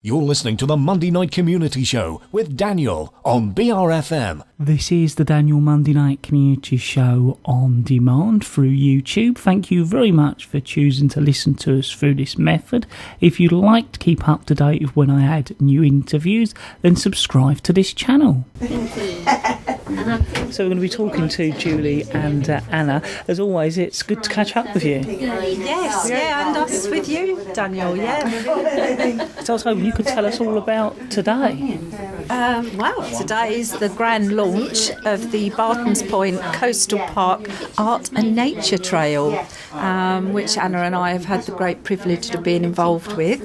You're listening to the Monday Night Community Show with Daniel on BRFM. This is the Daniel Monday Night Community Show on demand through YouTube. Thank you very much for choosing to listen to us through this method. If you'd like to keep up to date with when I add new interviews, then subscribe to this channel. So we're going to be talking to Julie and Anna. As always, it's good to catch up with you. Yes, and us with you, Daniel, yeah. So I was hoping you could tell us all about today. Today is the grand launch of the Barton's Point Coastal Park Art and Nature Trail, which Anna and I have had the great privilege of being involved with.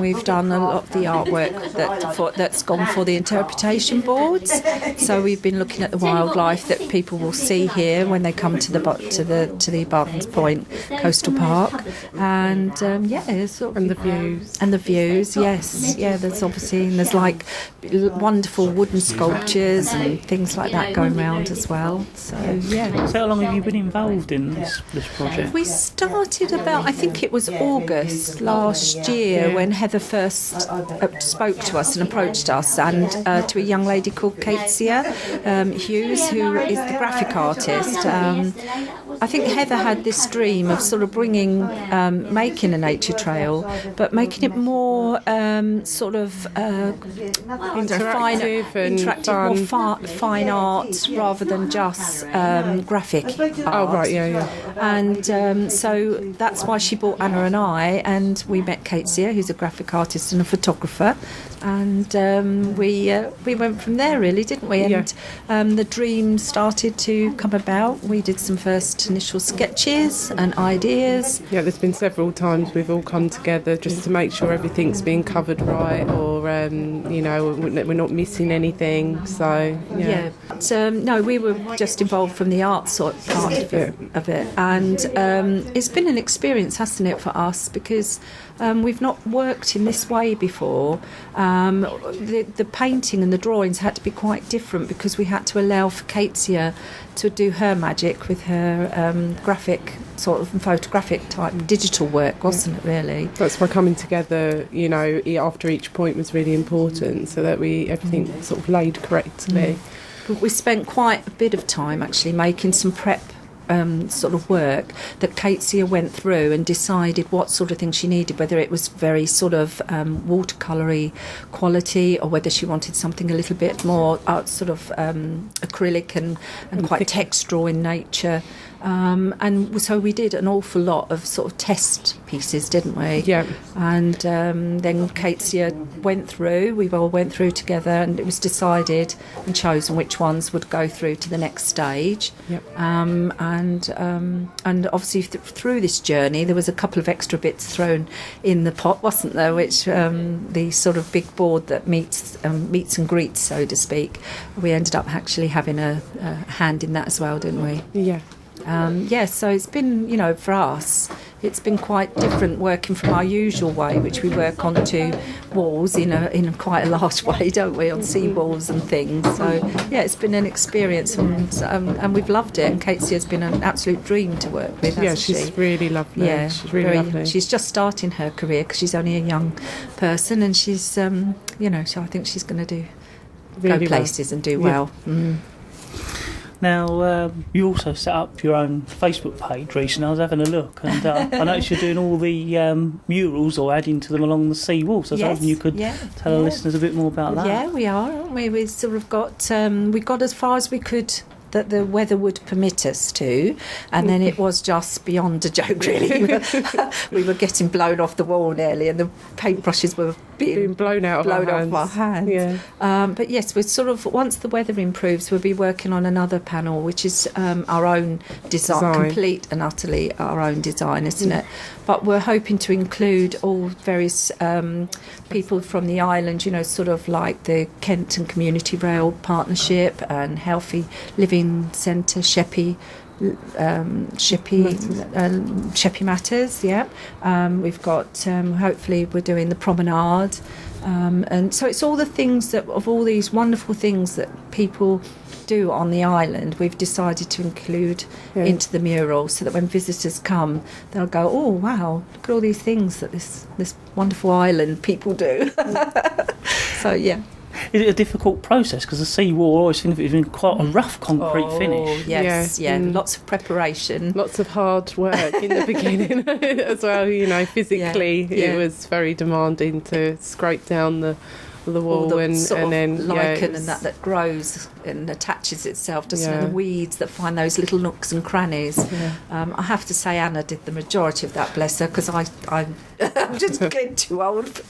We've done a lot of the artwork that's gone for the interpretation boards. So we've been looking at the wildlife that people will see here when they come to the Barton's Point Coastal Park, and the views. Yes, there's like wonderful wooden sculptures and things like that going round as well. So yeah. So how long have you been involved in this project? We started I think it was August last year when Heather first spoke to us and approached us, and to a young lady called Katesia Hughes, who is the graphic artist. I think Heather had this dream of sort of making a nature trail, but making it more interactive, more fine art rather than just graphic art. Oh, right, yeah. And so that's why she brought Anna and I, and we met Katesia, who's a graphic artist and a photographer, and we went from there, really, didn't we? And the dream started to come about. We did some first initial sketches and ideas. Yeah, there's been several times we've all come together just to make sure everything's being covered right, or we're not missing anything. So yeah. But, no, we were just involved from the art part of it, and it's been an experience, hasn't it, for us, because we've not worked in this way before. The painting and the drawings had to be quite different because we had to allow for Katesia to do her magic with her graphic, sort of photographic type digital work, wasn't it, really? That's why coming together, after each point was really important, so that everything sort of laid correctly. But we spent quite a bit of time actually making some prep sort of work that Katesia went through and decided what sort of thing she needed, whether it was very sort of watercolory quality, or whether she wanted something a little bit more acrylic and quite textural in nature. And so we did an awful lot of sort of test pieces, didn't we? Yeah. And then Katesia we all went through together, and it was decided and chosen which ones would go through to the next stage. Yep. And obviously through this journey there was a couple of extra bits thrown in the pot, wasn't there, which the sort of big board that meets and greets, so to speak, we ended up actually having a hand in that as well, didn't we? Yeah. So it's been, for us, it's been quite different working from our usual way, which we work onto walls in quite a large way, don't we, on sea walls and things. So, yeah, it's been an experience, and we've loved it. And Katesia's been an absolute dream to work with, hasn't she? Yeah, she's really lovely. Yeah, she's really lovely. She's just starting her career because she's only a young person, and she's, so I think she's going to go places and do well. Mm. Now, you also set up your own Facebook page recently. I was having a look, and I noticed you're doing all the murals, or adding to them along the sea walls. I was hoping you could tell our listeners a bit more about that. Yeah, we are, aren't we? We sort of got as far as we could, that the weather would permit us to, and then it was just beyond a joke, really. We were getting blown off the wall nearly, and the paintbrushes were being blown off our hands. Yeah. But yes, we're sort of, once the weather improves, we'll be working on another panel, which is our own design, complete and utterly our own design, isn't it? But we're hoping to include all various people from the island, sort of like the Kent and Community Rail Partnership and Healthy Living Centre, Sheppey, sheppey matters. Yeah, we've got hopefully we're doing the promenade, and so it's all the things of all these wonderful things that people do on the island. We've decided to include into the mural so that when visitors come, they'll go, oh wow, look at all these things that this wonderful island people do. So yeah. Is it a difficult process? Because the seawall, I always think of it as being quite a rough concrete finish. Yes, lots of preparation. Lots of hard work in the beginning as well, physically it was very demanding to scrape down the wall and then lichen and that grows and attaches itself, doesn't it? The weeds that find those little nooks and crannies. I have to say Anna did the majority of that, bless her, because I'm just getting too old.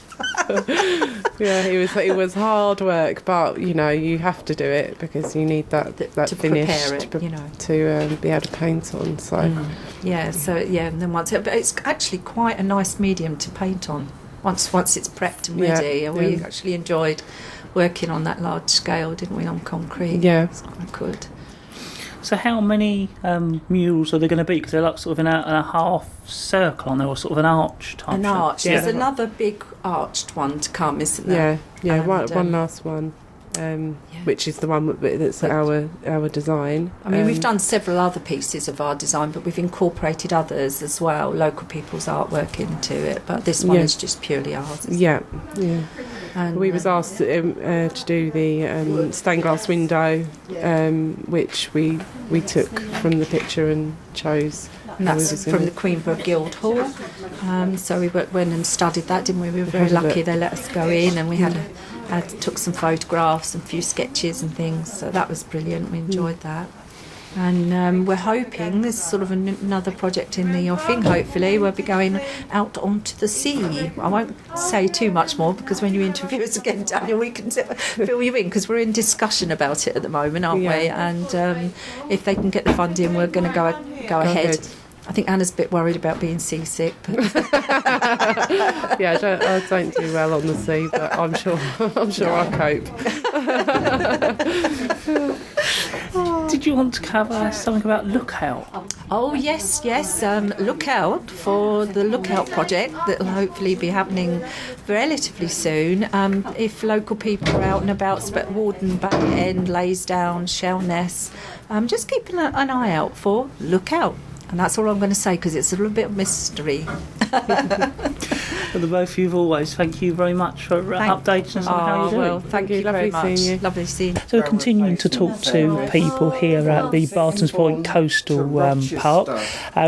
It was hard work, but you have to do it because you need that finish to be able to paint on. So and then but it's actually quite a nice medium to paint on. Once it's prepped and ready, and we actually enjoyed working on that large scale, didn't we, on concrete? Yeah, it's quite good. So how many murals are there going to be? Because they're like sort of in a half circle, aren't they, or sort of an arch type? An arch. There's another big arched one to come, isn't there? Yeah. One last one. Which is the one that's our design. I mean, we've done several other pieces of our design, but we've incorporated others as well, local people's artwork into it. But this one is just purely ours. Yeah. And we was asked to do the stained glass window, which we took from the picture and chose. And that's from the Queenborough Guildhall. So we went and studied that, didn't we? We were very lucky they let us go in, and we took some photographs and a few sketches and things. So that was brilliant. We enjoyed that. And we're hoping there's sort of another project in the offing. Hopefully we'll be going out onto the sea. I won't say too much more because when you interview us again, Daniel, we can fill you in because we're in discussion about it at the moment, aren't we? And if they can get the funding, we're going to go ahead. I think Anna's a bit worried about being seasick. But I don't do well on the sea, but I'm sure I'll cope. Did you want to cover something about Lookout? Oh yes. Look out for the Lookout project that will hopefully be happening relatively soon. If local people are out and about, Warden Bay End, Laysdown, Shellness, just keep an eye out for Lookout. And that's all I'm going to say because it's a little bit of mystery. For the both of you, always, thank you very much for updating us on how you're doing. Well, thank you very much. Lovely seeing you. So we're continuing to talk to people here at the Barton's Point Coastal Park.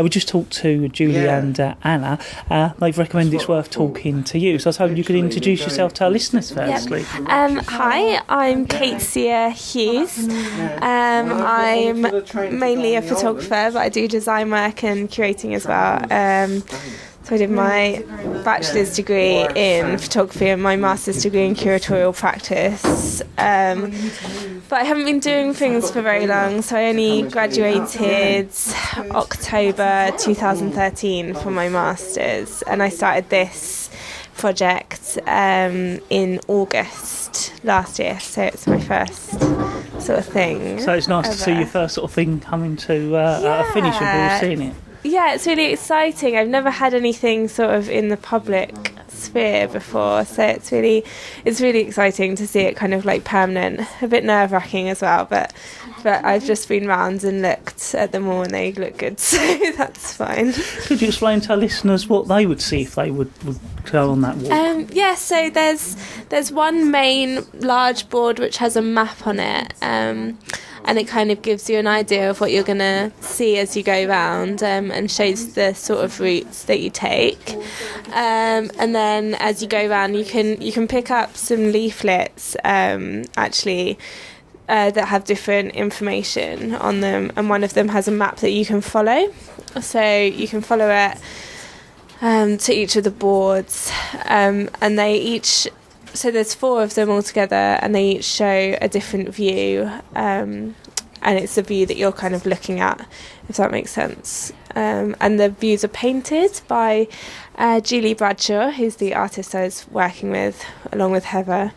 We just talked to Julie and Anna. They've recommended it's worth talking to you. So I was hoping you could introduce yourself to our listeners firstly. Hi, I'm Katesia Hughes. I'm mainly a photographer, but I do design work and curating as well. So I did my bachelor's degree in photography and my master's degree in curatorial practice. But I haven't been doing things for very long, so I only graduated October 2013 for my master's, and I started this project in August last year, so it's my first sort of thing. So it's nice to see your first sort of thing coming to a finish and we've all seen it. Yeah, it's really exciting. I've never had anything sort of in the public sphere before, so it's really exciting to see it kind of like permanent. A bit nerve-wracking as well, but I've just been round and looked at them all and they look good, so that's fine. Could you explain to our listeners what they would see if they would go on that walk? So there's one main large board which has a map on it, and it kind of gives you an idea of what you're going to see as you go round, and shows the sort of routes that you take. And then as you go round, you can pick up some leaflets actually that have different information on them, and one of them has a map that you can follow. So you can follow it to each of the boards, and they each. So there's 4 of them all together, and they each show a different view, and it's the view that you're kind of looking at, if that makes sense. And the views are painted by Julie Bradshaw, who's the artist I was working with, along with Heather.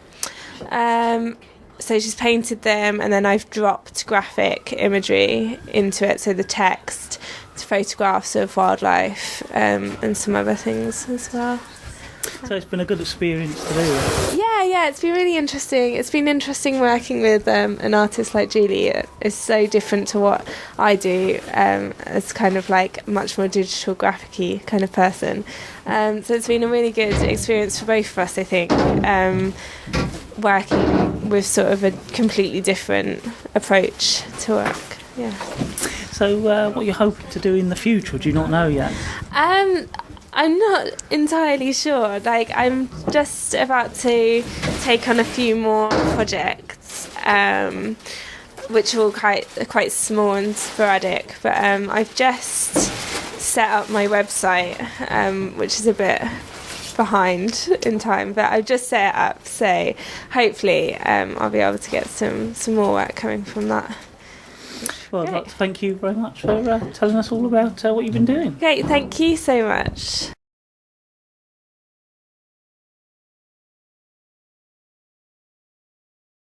So she's painted them, and then I've dropped graphic imagery into it, so the text, photographs of wildlife, and some other things as well. So it's been a good experience to do it. Yeah, it's been really interesting. It's been interesting working with an artist like Julie. It's so different to what I do. It's kind of like much more digital, graphic-y kind of person. So it's been a really good experience for both of us, I think, working with sort of a completely different approach to work. Yeah. So what are you hoping to do in the future? Do you not know yet? I'm not entirely sure. Like, I'm just about to take on a few more projects, which are all quite small and sporadic. But I've just set up my website, which is a bit behind in time. But I've just set it up, so hopefully I'll be able to get some more work coming from that. Well, I'd like to thank you very much for telling us all about what you've been doing. Great, thank you so much.